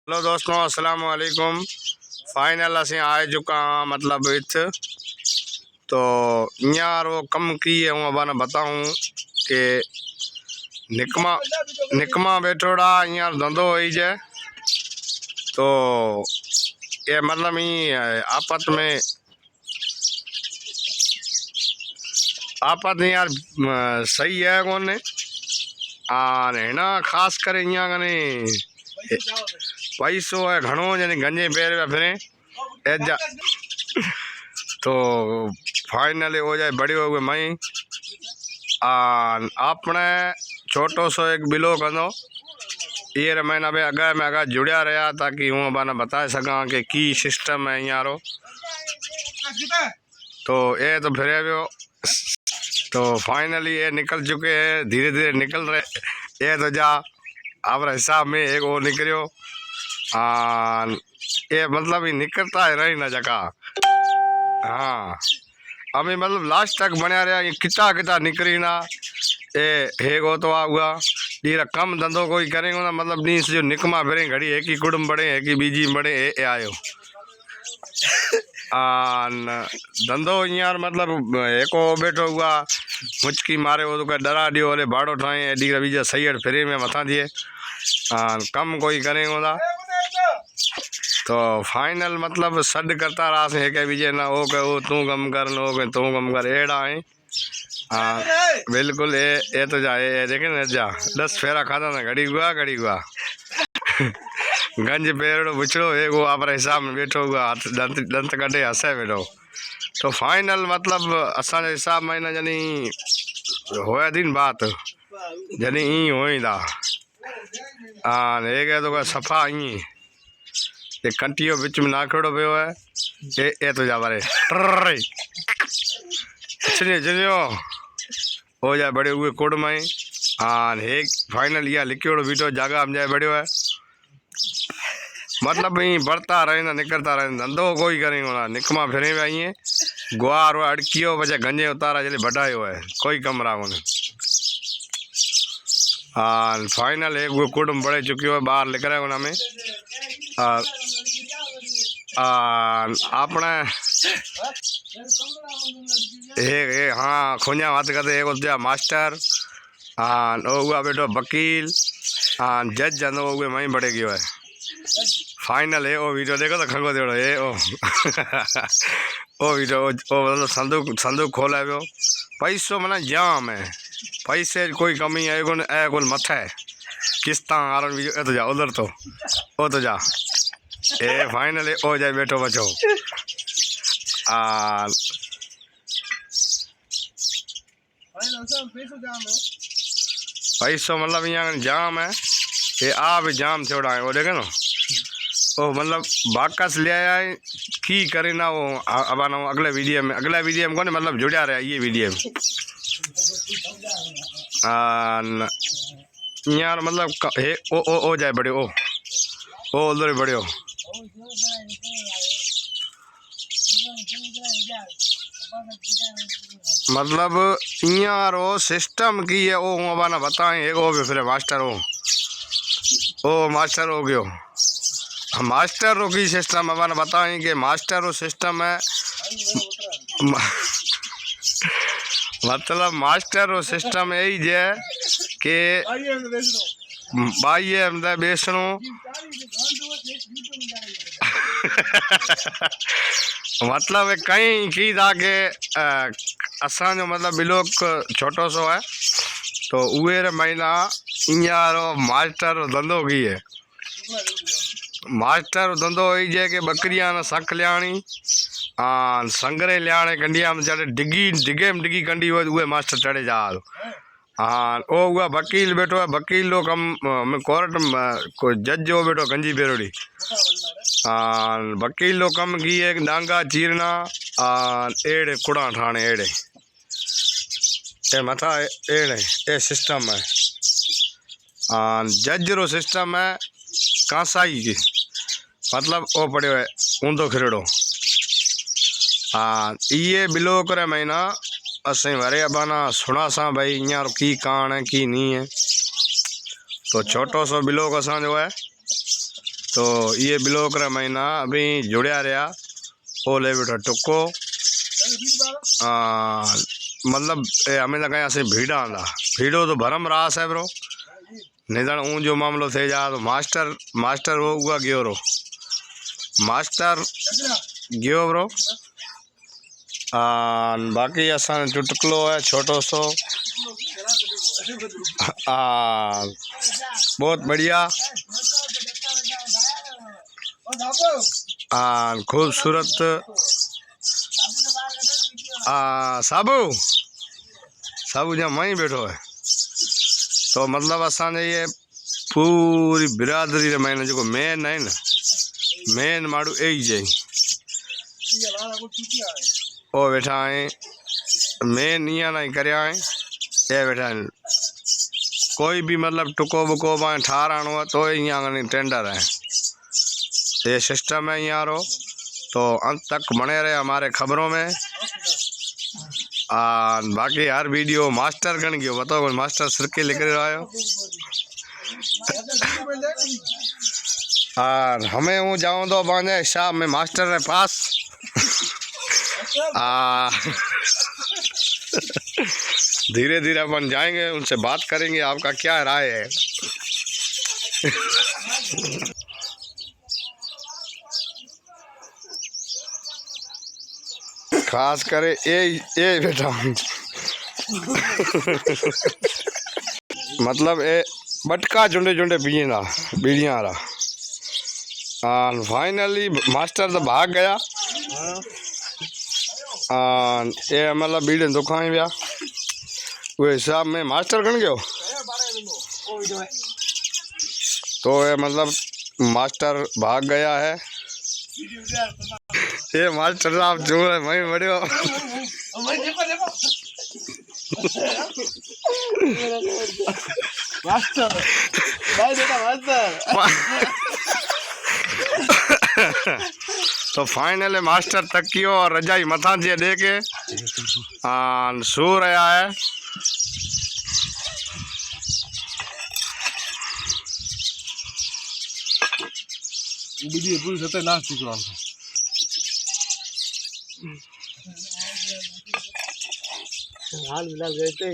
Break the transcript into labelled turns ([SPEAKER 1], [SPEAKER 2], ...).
[SPEAKER 1] Hello दोस्तों, अस्सलाम वालेकुम। फाइनल असी आ चुका हाँ मतलब इत तो यार वो कम की है हूँ अब बताऊँ कि निकमा निकमा बैठोड़ा यार धंधो हो जाए तो ये मतलब आपत यार सही है कौन है ना खास करे यहाँ कने पैसो है घणो जने गंजे पैर में फिरे एजा तो फाइनली हो जाए बड़ी हो गए मई आपने छोटो सो एक बिलो कंदो ये महीना में अगर जुड़िया रहा ताकि हूँ बाना बता सका कि की सिस्टम है यारो तो ये तो फिर तो फाइनली ये निकल चुके हैं, धीरे धीरे निकल रहे ये तो जा आप हिसाब में एक वो निकलो ये मतलब ही निकलता है रही ना जगह। हाँ अभी मतलब लास्ट तक बनया रहा ये किता किता निकली ना ये हेगो तो हुआ ये कम धंधो कोई करेंगे ना मतलब नी जो निकमा फिरे घड़ी है कि कुड़म बड़े है कि बीजी बड़े ए आयो धंधो यार मतलब एको बैठो हुआ मुचकी मारे वो तो डरा दियो अरे भाड़ो ठाए एडी बीजा सही फिरे में मथा दिए कम कोई करेंगे ना तो फाइनल मतलब सड करता रहा से के बीजे ना ओ के वो तू कम कर नो के तू कम कर एड़ा है। हाँ बिल्कुल ये तो जा ये देखे ना जा 10 फेरा खाता ना घड़ी गुआ गंज पेड़ो बुछड़ो है वो आप हिसाब में बैठो हुआ हाथ दंत कटे हंसे बैठो तो फाइनल मतलब असा हिसाब में ना जनी होया दिन बात जनी ई होई दा एक है तो सफा ई ये कंटियो बिच में नाखड़ो पे है ये तो जा बारे जनियो हो जाए बड़े हुए कोड में एक फाइनल या लिखियोड़ो बीटो जागा हम जाए बड़े है मतलब ही बढ़ता रहे ना निकलता रहे धंधो कोई करेंगे ना निकमा फिरे हुआ ये गुआर अड़कियो बचा गंजे उतारा जल्दी बढ़ायो है कोई कमरा को फाइनल एक वो कुटुम बढ़े चुकी है बाहर लिख रहे हैं में अपने हाँ खुंजा बात करते एक मास्टर हुआ बेटो वकील जज जंदो हुए वहीं बढ़े गयो है फाइनल है वो वीडियो देखो तो खंगो देड़ो ये ओ वीडियो ओ मतलब संदूक खोला वो पैसो मना जाम है पैसे कोई कमी है कोई मथा है किस्ता आरन वीडियो तो जा उधर तो ओ तो जा ए फाइनली हो जाए बैठो बचो पैसो मतलब यहाँ जाम है ये आ भी जाम थोड़ा है वो देखे ना वो मतलब बाकस ले आया है की करे ना वो अब आना अगले वीडियो में कौन मतलब जुड़ा रहा ये वीडियो में यार मतलब हे ओ जाए बड़े ओ उधर बड़े हो मतलब यारो सिस्टम की है वो अब ना बताएं एक वो भी फिर मास्टर ओ मास्टर हो गयो मास्टर रो की सिस्टम अब ना बताएं कि मास्टर रो सिस्टम है मतलब मास्टर रो सिस्टम यही है कि भाई है बेचनो मतलब कहीं की था कि असा जो मतलब बिलोक छोटो सो है तो उहे महीना यारो मास्टर धंधो की है मास्टर धंधो ही है कि बकरियां न सख लियाणी संगरे लियाणे कंडिया में चढ़े डिगे में डिगी कंडी हुए मास्टर चढ़े जा ओ हुआ वकील बैठो है वकील लो कम कोर्ट को जज जो बैठो गंजी बेरोड़ी वकील लो कम की एक डांगा चीरना एड़े कुड़ा ठाणे एड़े ए मथा एड़े ए सिस्टम है जज रो सिस्टम है कांसाई की मतलब ओ पड़ो है ऊंधो खिरड़ो ये बिलो करे महीना असें वरे अबाना सुना सा भाई यहाँ की कान है की नहीं है तो छोटो सो बिलो असा जो है तो ये ब्लॉक रा महीना अभी जुड़िया रहा ओ ले बेटा टुको मतलब हमें लगा से भीड़ा आंदा भीड़ो तो भरम रास है ब्रो निधन ऊँ जो मामलो थे जा तो मास्टर वो हुआ गयो रो मास्टर गयो ब्रो बाकी असा चुटकलो है छोटो सो बहुत बढ़िया खूबसूरत साबू साबू जहाँ वहीं बैठो है तो मतलब असांजे ये पूरी बिरादरी रे मैंने जो मेन है ना मेन माड़ू एक जई ओ बैठा है मेन इं ना करया है ये बैठा है कोई भी मतलब टुको बुको पाए ठाराणो है तो यहाँ टेंडर है ये सिस्टम है यहाँ रो तो अंत तक बने रहे हमारे खबरों में बाकी हर वीडियो मास्टर कण गयो बताओ मास्टर सिरके लेकर आयो और हमें वो जाऊँ तो बांधे शाम में मास्टर के पास धीरे धीरे अपन जाएंगे उनसे बात करेंगे आपका क्या राय है खास करे ये बेटा मतलब ये बटका झुंडे झुंडे पियेंदा बीड़ियाँ रा फाइनली मास्टर तो भाग गया ये मतलब बीड़े दुखाई विया वो हिसाब में मास्टर कण गयो तो ये मतलब मास्टर भाग गया है ये मास्टर साहब जो है वहीं बड़े हो
[SPEAKER 2] मास्टर भाई बेटा मास्टर
[SPEAKER 1] तो फाइनल मास्टर तक कियो और रजाई मथा जे दे के सो रहा है
[SPEAKER 2] दीदी पूरी सत्यानाश थी कुरान का हाल मिला गए थे